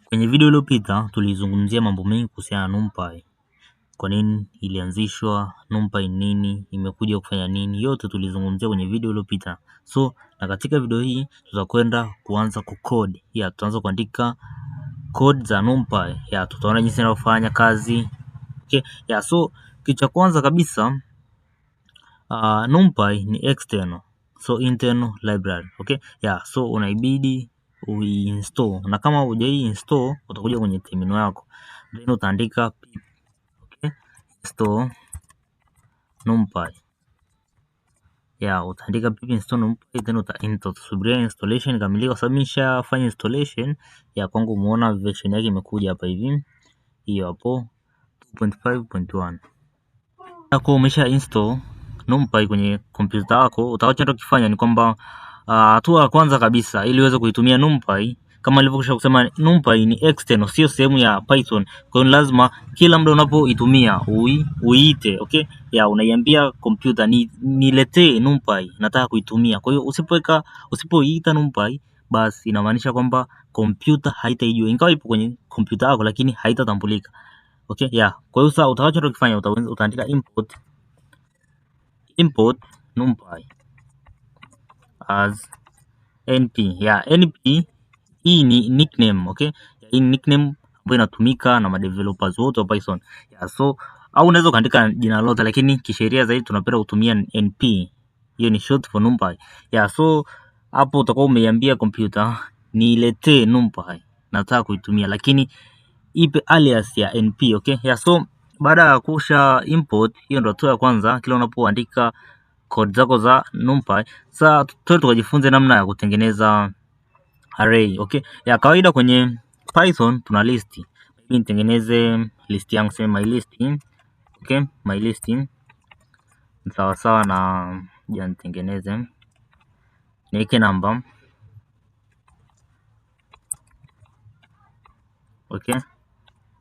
Kwenye video iliyopita tulizungumzia mambo mengi kuhusiana na NumPy. Kwa nini ilianzishwa, NumPy nini, imekuja kufanya nini, yote tulizungumzia kwenye video iliyopita. So, na katika video hii tutakwenda kuanza kucode. Tutaanza kuandika code za NumPy. Tutaona jinsi inavyofanya kazi. Okay. So kitu cha kwanza kabisa, NumPy ni external. So internal library. Okay. So unaibidi uinstall, na kama hujai install utakuja kwenye terminal yako, then utaandika pip, okay, install NumPy. Utaandika pip install NumPy, then utasubiria installation ikamilike, kwa sababu nimeshafanya installation ya kwangu. Umeona version yake imekuja hapa hivi, hiyo hapo 2.5.1. Kwa umesha install NumPy kwenye kompyuta yako, utakachoenda kufanya ni kwamba hatua ya kwanza kabisa, ili uweze kuitumia NumPy, kama nilivyokwisha kusema, NumPy ni external, sio sehemu ya Python. Kwa hiyo lazima kila muda unapoitumia uiite, okay? Unaiambia kompyuta niletee NumPy, nataka kuitumia. Kwa hiyo usipoiita NumPy, basi inamaanisha kwamba kompyuta haitaijua, ingawa ipo kwenye kompyuta yako, lakini haitatambulika. Okay, kwa hiyo sasa utakachoenda kufanya, utaandika import NumPy as np. Np hii ni nickname, okay? Hii ni nickname ambayo inatumika na madevelopers wote wa Python. So au unaweza kuandika jina lolote, lakini kisheria zaidi tunapenda kutumia np. Hiyo ni short for NumPy. So hapo utakuwa umeiambia kompyuta niletee NumPy, nataka kuitumia, lakini ipe alias ya np, okay? So baada ya kusha import, hiyo ndio hatua ya kwanza kila unapoandika code zako za NumPy. Sasa tukajifunze namna ya kutengeneza array, okay? Kawaida kwenye Python tuna list. Mimi nitengeneze list yangu, sema my list, okay? My list ni sawa na nitengeneze, niweke namba, okay?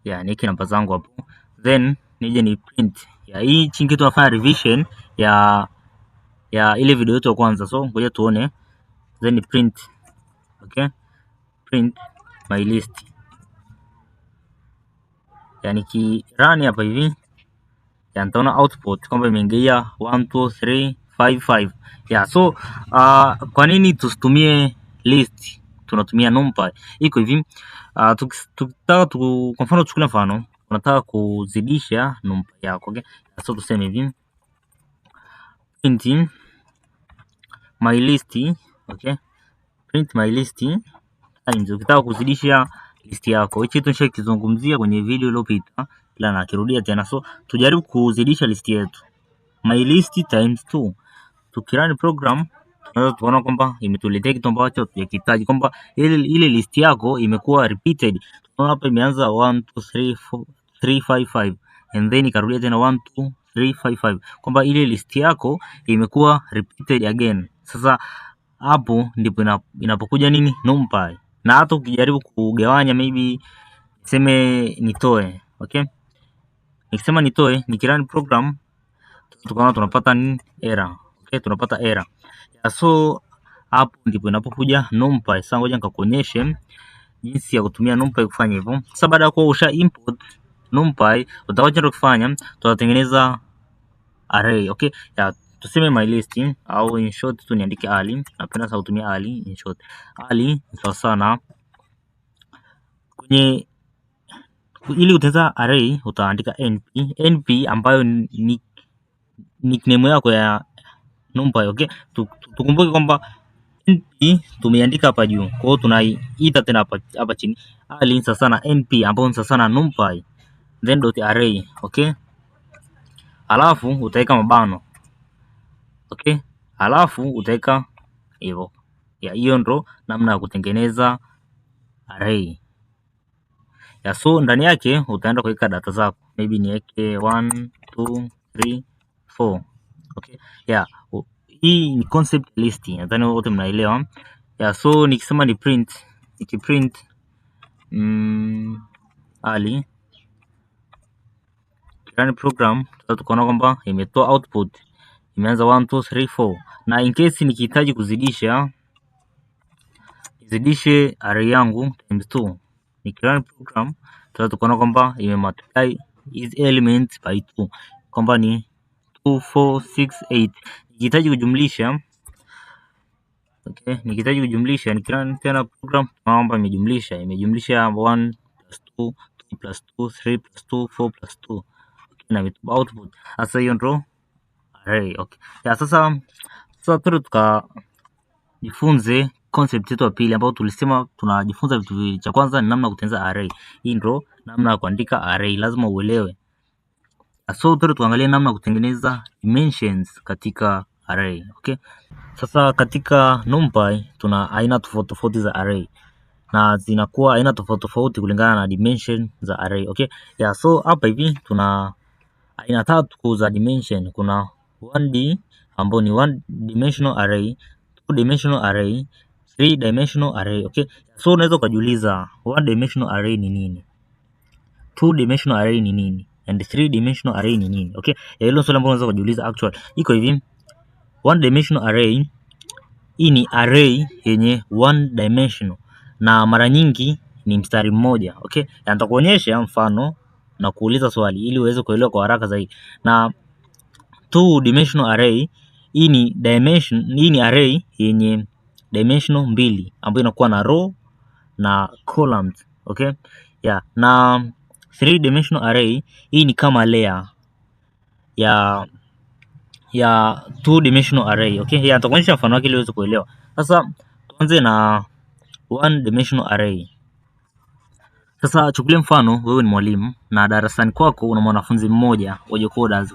Niweke namba zangu hapo, then nije ni print. Hii chini kitu tunafanya revision ya ile video yetu ya kwanza, so ngoja tuone, then ni print, okay? Print my list. Ki run hapa hivi, nitaona output kwamba imeingia 1 2 3 5 5. So kwa nini tusitumie list, tunatumia NumPy? Iko hivi, tukitaka kwa mfano, tuchukue mfano unataka kuzidisha NumPy yako, okay? So tuseme hivi print my list, okay? Print my list times, ukitaka kuzidisha list yako. Hichi tunashakizungumzia kwenye video iliyopita, ila nakirudia tena. So tujaribu kuzidisha list yetu, my list times 2. Tukirani program tunaweza tukaona kwamba imetuletea kitu ambacho tunakihitaji, kwamba ile list yako imekuwa repeated. Tunaona hapa imeanza 1 2 3 4 3 5 5, and then ikarudia tena 1 2 3 5 5, kwamba ile list yako imekuwa repeated again. Sasa hapo ndipo inapokuja nini, NumPy. Na hata ukijaribu kugawanya, maybe niseme nitoe, okay? Nikisema nitoe, nikirun program tukaona tunapata nini, error, okay? Tunapata error. So hapo ndipo inapokuja NumPy. Sasa ngoja nikakuonyeshe jinsi ya kutumia NumPy kufanya hivyo. Sasa baada ya kuwa usha import NumPy, utakachoenda kufanya, tutatengeneza array, okay? Tuseme my list, au in short tu niandike Ali. Napenda sana kutumia Ali in short. Ali sawa sana. Kwenye ili utengeneza array utaandika np ambayo ni nickname yako ya NumPy, okay? Tukumbuke kwamba np tumeandika hapa juu, kwa hiyo tunaiita tena hapa chini Ali sawa sana np ambayo ni sawa sana NumPy, then dot array, okay? Alafu utaweka mabano, okay? Alafu utaweka hivyo. Hiyo ndo namna ya kutengeneza array. So ndani yake utaenda kuweka data zako, maybe niweke 1 2 3 4, okay? Hii ni concept list, nadhani wote mnaelewa. So nikisema ni print, nikiprint Ali, run program, tutaona kwamba imetoa output, imeanza 1 2 3 4. Na in case nikihitaji kuzidisha, nizidishe array yangu times 2, nikirun program tutaweza kuona kwamba multiply hizi elements by 2 kwamba ni 2 4 6 8. Nikihitaji kujumlisha nikihitaji kujumlisha nikirun tena program naomba imejumlisha 1 plus 2 2 plus 2 3 plus 2 4 plus 2 na output. Sasa hiyo ndo array. Sasa tukajifunze concept yetu ya pili ambayo tulisema tunajifunza vitu viwili. Cha kwanza ni namna kutengeneza array. Hii ndo namna ya kuandika array, lazima uelewe. So tuangalie namna kutengeneza dimensions katika array. Sasa katika NumPy tuna aina tofauti tofauti za array na zinakuwa aina tofauti tofauti kulingana na dimension za array. So hapa hivi tuna aina 3 za dimension. Kuna 1D ambao ni one dimensional array, 2 dimensional array, 3 dimensional array. So unaweza kujiuliza 1 dimensional array ni nini, 2 dimensional array ni nini, and 3 dimensional array ni nini? Hilo swali ambalo unaweza kujiuliza. Actually iko hivi, 1 dimensional array hii ni array yenye 1 dimensional na mara nyingi ni mstari mmoja. Nitakuonyesha mfano na kuuliza swali ili uweze kuelewa kwa haraka zaidi. Na 2 dimensional array hii ni array yenye dimensional mbili ambayo inakuwa na row na columns. Na 3 dimensional array hii ni kama layer ya 2 dimensional array. Nitakuonyesha mfano wake ili uweze kuelewa. Sasa tuanze na 1 dimensional array. Sasa chukulia mfano wewe ni mwalimu na darasani kwako una mwanafunzi mmoja wa coders.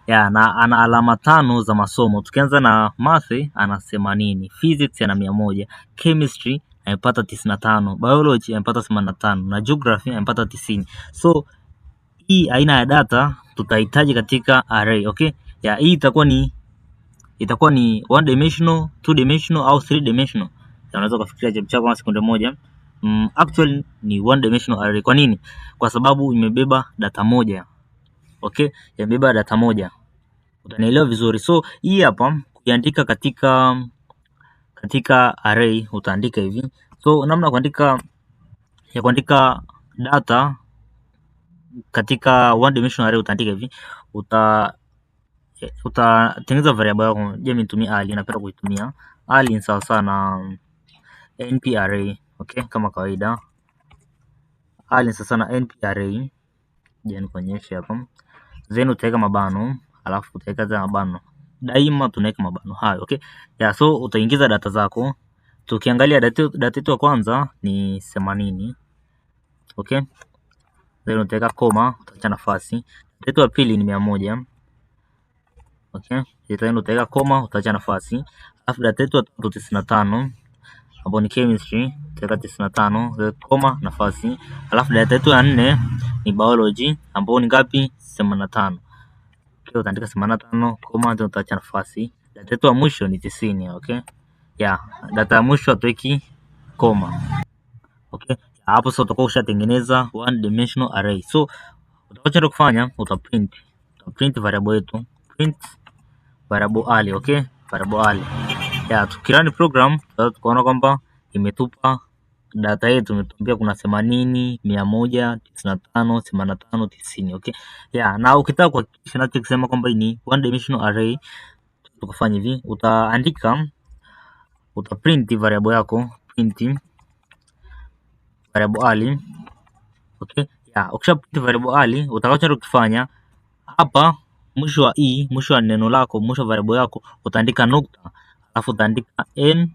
Na ana alama 5 za masomo. Tukianza na math ana 80, physics ana 100, chemistry amepata 95, biology amepata 85 na geography amepata 90. So hii aina ya data tutahitaji katika array. Hii itakuwa ni 1 dimensional, 2 dimensional au 3 dimensional. Unaweza kufikiria jibu chako kwa sekunde moja. Actually ni 1 dimensional array. Kwa nini? Kwa sababu imebeba data moja. Imebeba data moja. Utanielewa vizuri. So hii hapa kuandika katika array utaandika hivi. So namna kuandika data katika 1 dimensional array utaandika hivi. Utatengeneza variable yako. Je, nitumie ali, napenda kuitumia ali. Ni sawa sana np array. Kama kawaida ali ni sawa sana np array. Je, nikuonyeshe hapa. Then utaweka mabano, alafu utaweka za mabano. Daima tunaweka mabano hayo. So utaingiza data zako. Tukiangalia data yetu ya kwanza ni 80. Then utaweka koma, utaacha nafasi. Data yetu ya pili ni 100. Then utaweka koma, utaacha nafasi. Alafu data yetu ya tatu 95 ambapo ni chemistry, utaweka 95, then koma, nafasi. Alafu data yetu ya 4 ni biology ambapo ni ngapi? 85. Utaandika 85, koma, then utaacha nafasi. Data yetu ya mwisho ni 90. Data ya mwisho hatuweki koma. Hapo sasa utakuwa ushatengeneza 1 dimensional array. So utakachoenda kufanya utaprint variable yetu, print variable ali. Variable ali. Tukirani program tukaona kwamba imetupa data yetu, imetuambia kuna 80, 100, 95, 85, 90. Na ukitaka kuhakikisha nacho kusema kwamba ni 1 dimensional array, tukafanya hivi, utaprint variable yako, print variable ali. Ukisha print variable ali, utakachoenda kufanya hapa mwisho wa neno lako, mwisho wa variable yako utaandika nukta, alafu utaandika n.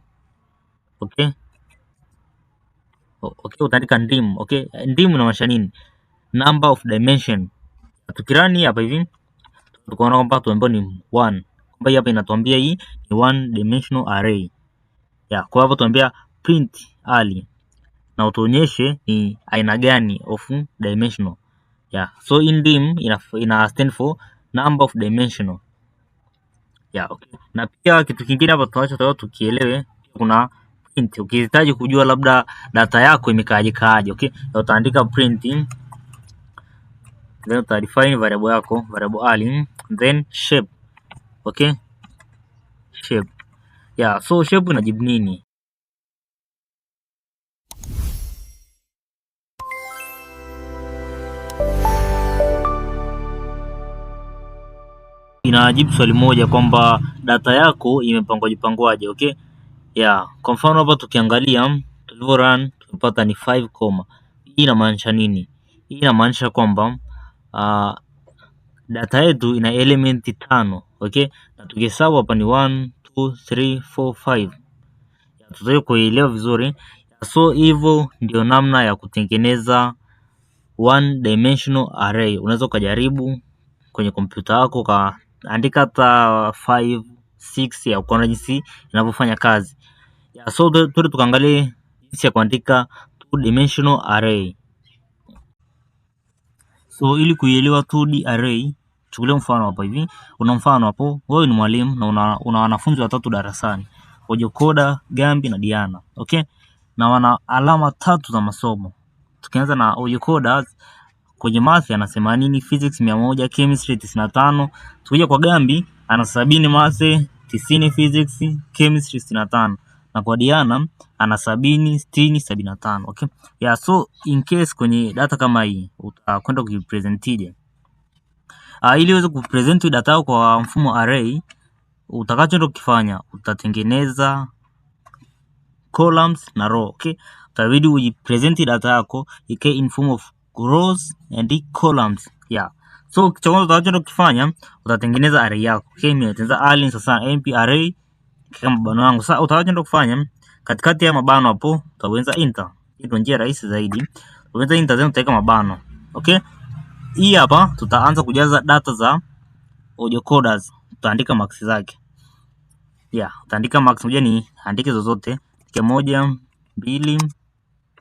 Utaandika ndim. Ndim inamaanisha nini? Number of dimension. Tukirani hapa hivi tukaona kwamba tuambiwa ni 1. Kwamba hapa inatuambia hii ni 1 dimensional array. Kwa hapo tuambia print ali na utuonyeshe ni aina gani of dimensional. So in dim ina stand for number of dimensional. Na pia kitu kingine hapa tunataka tukielewe, kuna print. Ukihitaji kujua labda data yako imekaaje, utaandika print, then utadefine variable yako, variable ali, then shape. Shape. So shape inajibu nini? inajibu swali moja kwamba data yako imepangwaje. Okay, kwa mfano hapa tukiangalia tulivyo run tumepata ni 5, hii inamaanisha nini? Hii inamaanisha kwamba data yetu ina elementi 5. Okay, na tukihesabu hapa ni 1 2 3 4 5. Tutaweza kuelewa vizuri. So hivyo ndio namna ya kutengeneza one dimensional array. Unaweza ukajaribu kwenye kompyuta yako kaandika hata 5 6 ya kuona jinsi inavyofanya kazi. So tukaangalie jinsi ya kuandika two dimensional array. So ili kuielewa 2D array, chukulia mfano hapa hivi. Una mfano hapo, wewe ni mwalimu na una wanafunzi watatu darasani. Ojokoda, Gambi na Diana. Okay? Na wana alama 3 za masomo. Tukianza na Ojokoda, kwenye math ana 80, physics 100, chemistry 95. Tukija kwa Gambi ana 70 math, 90 physics, chemistry 65. Na kwa Diana ana 70, 60, 75. Okay? So in case kwenye data kama hii utakwenda kuipresentije. Ili uweze kupresent data yako kwa mfumo array, utakachoenda kukifanya utatengeneza columns na row. Okay? Utabidi ujipresent data yako ikae in form of rows and columns. So kitu kwanza utakachoenda kukifanya utatengeneza array yako. Okay, mimi nitaanza array sasa mp array kama mabano wangu. Sasa utakachoenda kufanya katikati ya mabano hapo utabonyeza enter. Hii ndio njia rahisi zaidi. Utabonyeza enter then utaweka mabano. Okay? Hii hapa tutaanza kujaza data za Ojokodas. Tutaandika max zake. Utaandika max moja ni andike zozote. Kwa 1 2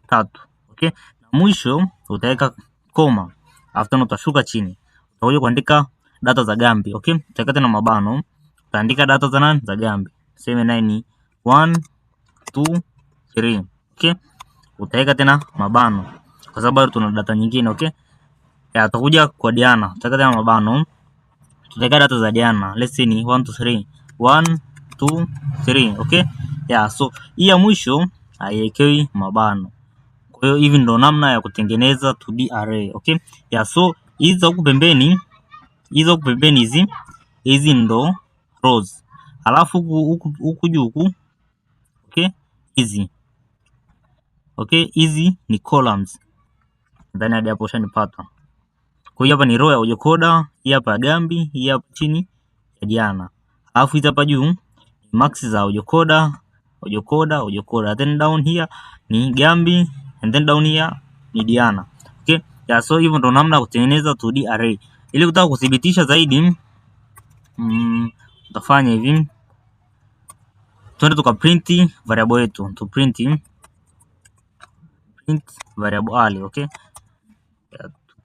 3. Okay? Na mwisho utaweka koma. After utashuka chini. Utakuja kuandika data za Gambi. Okay? Utaweka tena mabano. Utaandika data za nani? Za Gambi. Sema 9 1 2 3. Okay? Utaweka tena mabano kwa sababu tuna data nyingine. Okay? Utakuja kwa Diana. Utaweka tena mabano. Tutaweka data za Diana. Let's say ni 1 2 3. 1 2 3. Okay? So hii ya mwisho haiwekewi mabano. Kwa hiyo hivi ndo namna ya kutengeneza 2D array. Okay? So hizi huku pembeni, hizi ndo rows. Alafu huku juu huku, okay? Hizi ni columns. Ndani hadi hapo ushanipata. Kwa hiyo hapa ni row ya Ojokoda, hii hapa ya Gambi, hii hapa chini ya Diana. Alafu hizi hapa juu max za Ojokoda. Then down here ni Gambi and then down here ni Diana. Okay? So hivyo ndo namna ya kutengeneza 2D array. Ili kutaka kudhibitisha zaidi utafanya hivi. Twende tukaprint variable yetu. Print variable ali. Okay?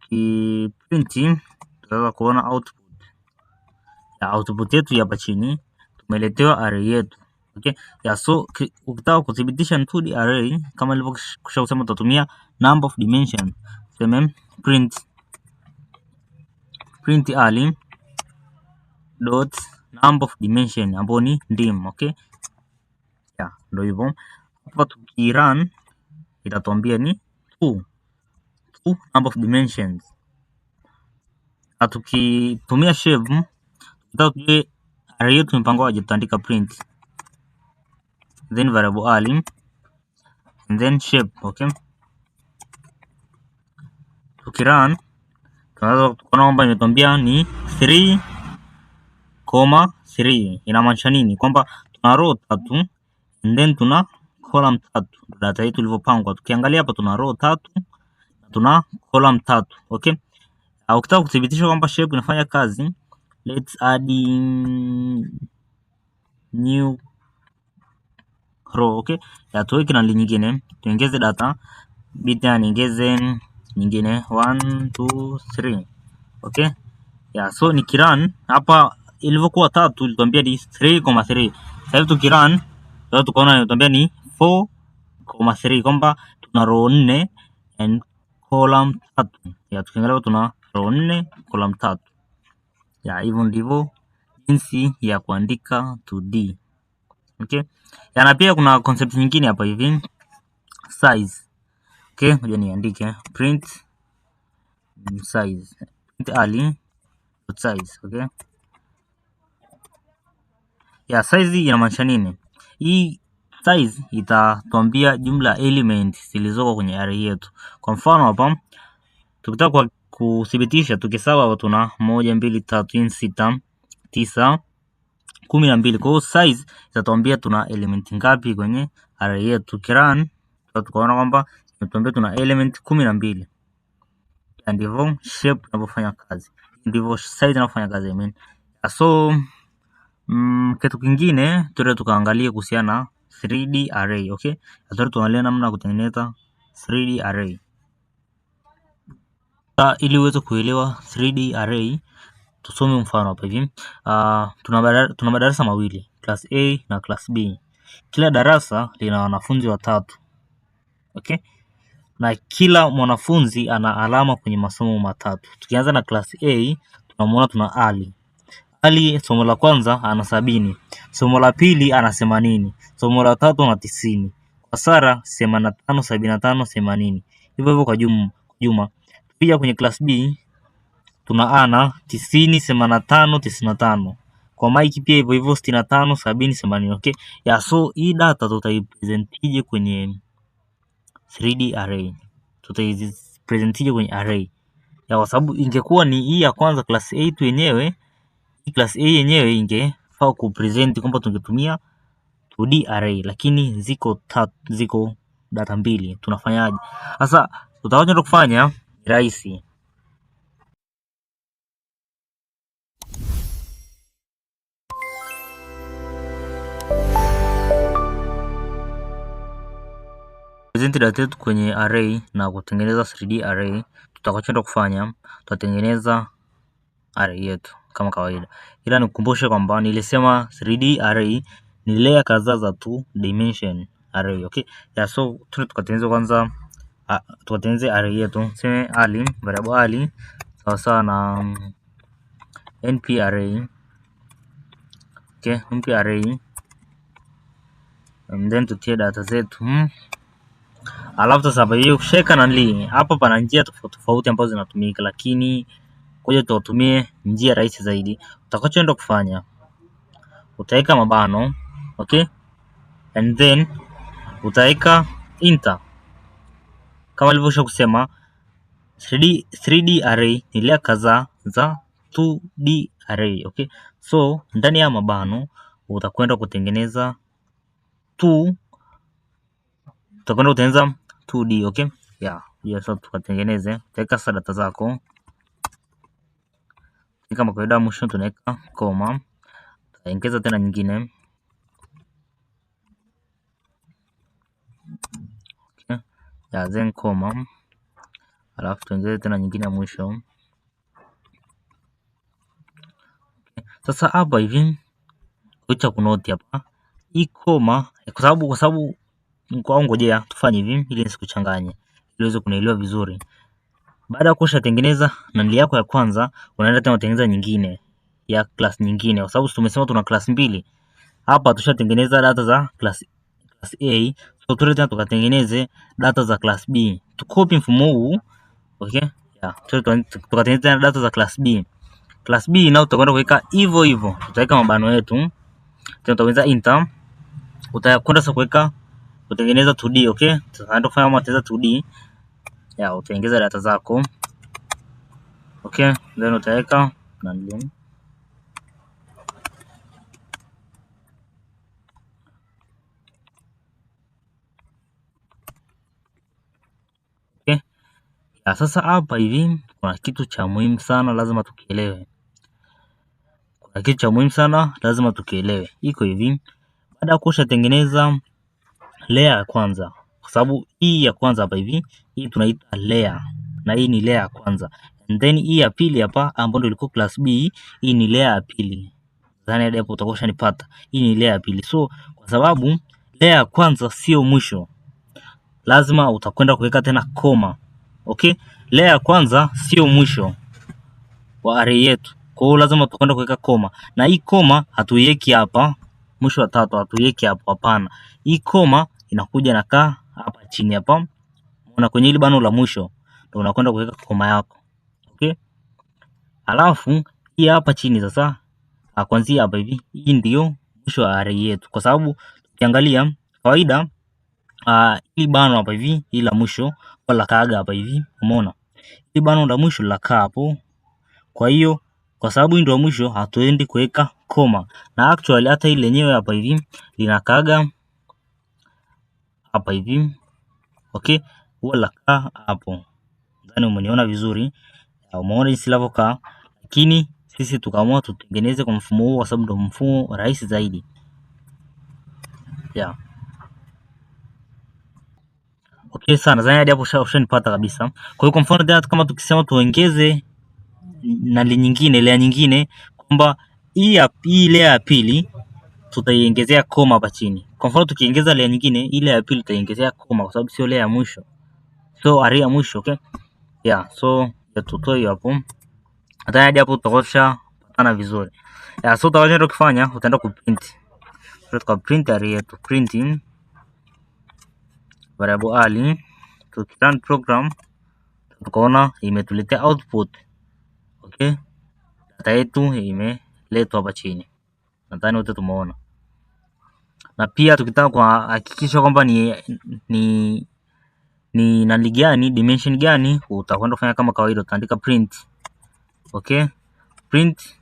Tukiprint tutaweza kuona output. Output yetu hapa chini tumeletewa array yetu. Okay? So ukitaka kudhibitisha 2D array kama nilivyokusha kusema utatumia number of dimension. Sema print ali dot number of dimension ambapo ni dim. Okay? Ndio hivyo. Hapa tukirun itatuambia ni 2 number of dimensions. Na tukitumia shape tutatoa array yetu imepangwaje, tutaandika print then variable ali and then shape. Okay? Tukirun tunaweza kuona kwamba imetuambia ni 3,3. Inamaanisha nini? Kwamba tuna row 3 and then tuna column 3. Data yetu ilivyopangwa. Tukiangalia hapa tuna row 3 na tuna column 3. Okay? Ukitaka kudhibitisha kwamba shape inafanya kazi, let's add new row. Okay? Tuweke na nyingine, tuongeze data bit niongeze nyingine 1 2 3. Okay? So nikirun hapa ilivyokuwa 3 ilituambia ni 3,3. Sasa hivi tukirun tukaona inatuambia ni 4,3 kwamba tuna row 4 and column 3. Tukiangalia tuna row 4 column 3. Hivyo ndivyo jinsi ya kuandika 2D. Okay? Na pia kuna concept nyingine hapa hivi, size. Okay, ngoja niandike print size. Print ali size. Okay? ya size inamaanisha nini? Hii size itatuambia jumla element zilizoko kwenye array yetu. Kwa mfano hapa tukitaka kudhibitisha, tukisawa hapa tuna 1 2 3 6 9 12. Kwa hiyo size itatuambia tuna element ngapi kwenye array yetu. Tukirun tukaona kwamba inatuambia tuna element 12. Ndivyo shape inavyofanya kazi, ndivyo size inavyofanya kazi I mean. So kitu kingine tuende tukaangalia kuhusiana na 3D array, okay? Tuende tuangalie namna ya kutengeneza 3D array. Ili uweze kuelewa 3D array, tusome mfano hapa hivi. Tuna madarasa mawili, class A na class B. Kila darasa lina wanafunzi watatu, okay? Na kila mwanafunzi ana alama kwenye masomo matatu. Tukianza na class A, tunamuona tuna Ali. Ali somo la kwanza ana 70, somo la pili ana 80, somo la tatu ana 90. Kwa Sara 85, 75, 80. Hivyo hivyo kwa Juma. Pia kwenye class B tuna Ana 90, 85, 95. Kwa Mike pia hivyo hivyo 65, 70, 80. Okay? So hii data tutaipresentije kwenye 3D array? Tutaipresentije kwenye array? Kwa sababu ingekuwa ni hii ya kwanza class A tu yenyewe, hii class A yenyewe ingefaa kupresent kwamba tungetumia 2D array, lakini ziko data mbili. Tunafanyaje? Sasa tutakachoenda kufanya ni rahisi. Present data yetu kwenye array na kutengeneza 3D array. Tutakachoenda kufanya, tutatengeneza array yetu kama kawaida. Ila nikukumbushe kwamba nilisema 3D array ni layer kadhaa za 2 dimension array, okay? So tukatengeneza kwanza, tukatengeneze array yetu. Tuseme Ali, variable Ali sawa na np array, okay? Np array, and then tutie data zetu. Alafu sasa hapa hiyo sheka na li hapa pana njia tofauti ambazo zinatumika, lakini ngoja tutumie njia rahisi zaidi. Utakachoenda kufanya, utaweka mabano, okay? And then utaweka enter. Kama nilivyosha kusema 3D array ni layer kadhaa za 2D array, okay? So ndani ya mabano utakwenda kutengeneza 2D, okay? So tukatengeneze, utaweka sasa data zako kama kawaida. Mwisho tunaweka koma, tutaongeza tena nyingine, okay? Then koma, alafu tuongeze tena nyingine mwisho, okay? Sasa hapa hivi kucha kunoti hapa hii koma, kwa sababu ngojea tufanye hivi ili nisikuchanganye, ili uweze kunielewa vizuri. Baada ya kushatengeneza nani yako ya kwanza, unaenda tena kutengeneza nyingine ya class nyingine, kwa sababu tumesema tuna class mbili. Hapa tushatengeneza data za class A, so tuende tena tukatengeneze data za class B. Tukopi mfumo huu, okay? Tukatengeneza data za class B. Class B nao tutakwenda kuweka hivyo hivyo, tutaweka mabano yetu, tena tutaweza enter. Utakwenda sasa kuweka kutengeneza 2D, okay? Tutaenda kufanya matengeneza 2D. Utaongeza data zako, okay? Then utaweka nani, okay? Sasa hapa hivi kuna kitu cha muhimu sana lazima tukielewe. Iko hivi, baada ya kushatengeneza layer ya kwanza, kwa sababu hii ya kwanza hapa hivi, hii tunaita layer, na hii ni layer ya kwanza. And then hii ya pili hapa ambayo ndio ilikuwa class B, hii ni layer ya pili. Dhani hadi hapo utakuwa unanipata. Hii ni layer ya pili. So kwa sababu layer ya kwanza sio mwisho, lazima utakwenda kuweka tena koma, okay? Layer ya kwanza sio mwisho wa array yetu, kwa hiyo lazima utakwenda kuweka koma, na hii koma hatuiweki hapa mwisho wa tatu, hatuiweki hapo, hapana. Hii koma inakuja na kaa hapa chini hapa, unaona kwenye ile bano la mwisho ndio unakwenda kuweka koma yako, okay? Alafu hii hapa chini sasa, kuanzia hapa hivi, hii ndio mwisho wa array yetu, kwa sababu ukiangalia kawaida hili bano hapa hivi, hili la mwisho wala kaaga hapa hivi, umeona? Hili bano la mwisho la kaa hapo. Kwa hiyo kwa sababu hii ndio mwisho hatuendi kuweka koma. Na actually hata ile lenyewe hapa hivi linakaaga hapa hivi. Okay? Huwa la kaa hapo. Nadhani umeniona vizuri. Umeona jinsi linavyokaa. Lakini sisi tukaamua tutengeneze kwa mfumo huu kwa sababu ndio mfumo rahisi zaidi. Yeah. Okay sana, nadhani hadi hapo ushanipata kabisa. Kwa hiyo kwa mfano tena kama tukisema tuongeze na layer nyingine kwamba hii layer ya pili tutaiongezea koma hapa chini. Kwa mfano tukiongeza layer nyingine, ile ya pili tutaiongezea koma kwa sababu sio layer ya mwisho. So array ya mwisho, okay? Yeah, so tutoe hiyo hapo. Hata hadi hapo tutakosha patana vizuri. Yeah, so utaanza kufanya, utaenda kuprint. Tuta print array yetu, printing variable ali. Tukirun program tukaona imetuletea output. Okay? Data yetu imeletwa hapa chini. Nadhani wote tumeona. Na pia tukitaka kuhakikisha kwamba ni nani gani, dimension gani, utakwenda kufanya kama kawaida, utaandika print. Okay? Print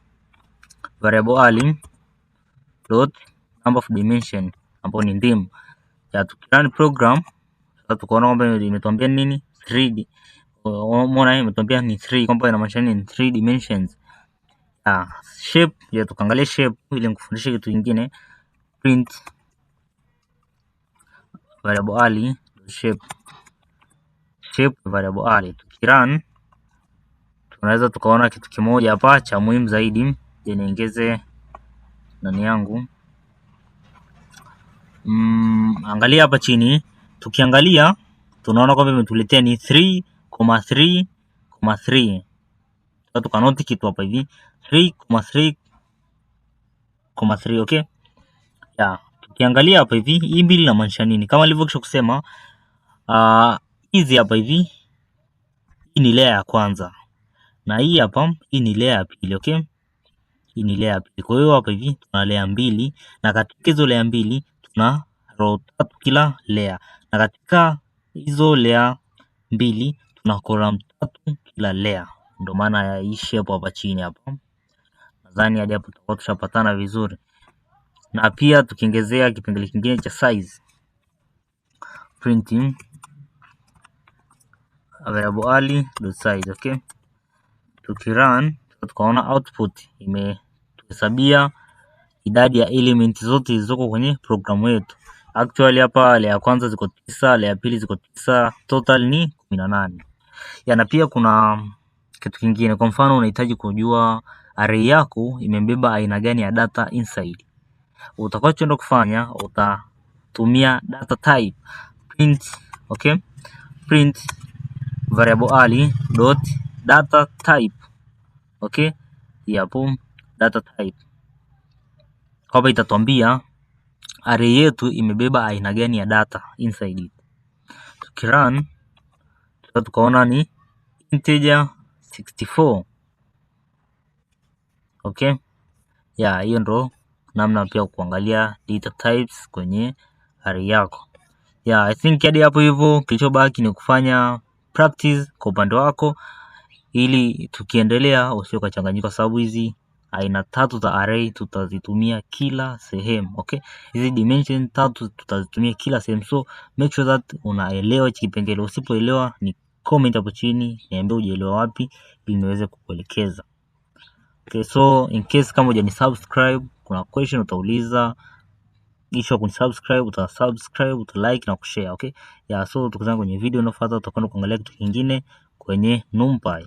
variable ali dot number of dimension ambapo ni dim. Ya tukirun program sasa tukaona kwamba imetuambia nini? 3D. Umeona imetuambia ni 3 kwamba inamaanisha ni 3 dimensions. Shape ya tukaangalia shape ili nikufundishe kitu kingine. Print variable ali shape variable ali. Tukirun tunaweza tukaona kitu kimoja hapa cha muhimu zaidi. Je, niongeze nani yangu? Angalia hapa chini. Tukiangalia tunaona kwamba imetuletea ni 3,3,3. Sasa tukanoti kitu hapa hivi 3,3,3. Okay? Yeah. Tukiangalia hapa hivi hii mbili inamaanisha nini? Kama nilivyokwisha kusema hizi hapa hivi, hii ni layer ya kwanza. Na hii hapa, hii ni layer ya pili, okay? Hii ni layer ya pili. Kwa hiyo hapa hivi tuna layer mbili na katika hizo layer mbili tuna row 3 kila layer. Na katika hizo layer mbili tuna column 3 kila layer. Ndio maana ya hii shape hapa chini hapa. Nadhani hadi hapo tutakuwa tushapatana vizuri. Na pia tukiongezea kipengele kingine cha size. Printing variable ali dot size, okay? Tukirun tukaona output imetuhesabia idadi ya element zote zilizoko kwenye programu yetu. Actually hapa layer ya kwanza ziko 9, layer ya pili ziko 9, total ni 18. Na pia kuna kitu kingine, kwa mfano unahitaji kujua array yako imebeba aina gani ya data inside. Utakachoenda kufanya utatumia data type print, okay? Print variable ali dot data type, okay? Hapo data type kwamba itatuambia array yetu imebeba aina gani ya data inside it. Tukirun tukaona ni integer 64. Okay? Hiyo ndo namna pia kuangalia data types kwenye array yako. I think hadi hapo hivyo kilichobaki ni kufanya practice kwa upande wako ili tukiendelea usio kachanganyika, kwa sababu hizi aina 3 za array tutazitumia kila sehemu. Okay? Hizi dimension 3 tutazitumia kila sehemu. So make sure that unaelewa hiki kipengele. Usipoelewa ni comment hapo chini niambie hujaelewa wapi ili niweze kukuelekeza. Okay, so in case kama hujanisubscribe, kuna question utauliza, kisha kunisubscribe, utasubscribe, utalike na kushare, okay? So tukutane kwenye video inayofuata, tutakwenda kuangalia kitu kingine kwenye NumPy.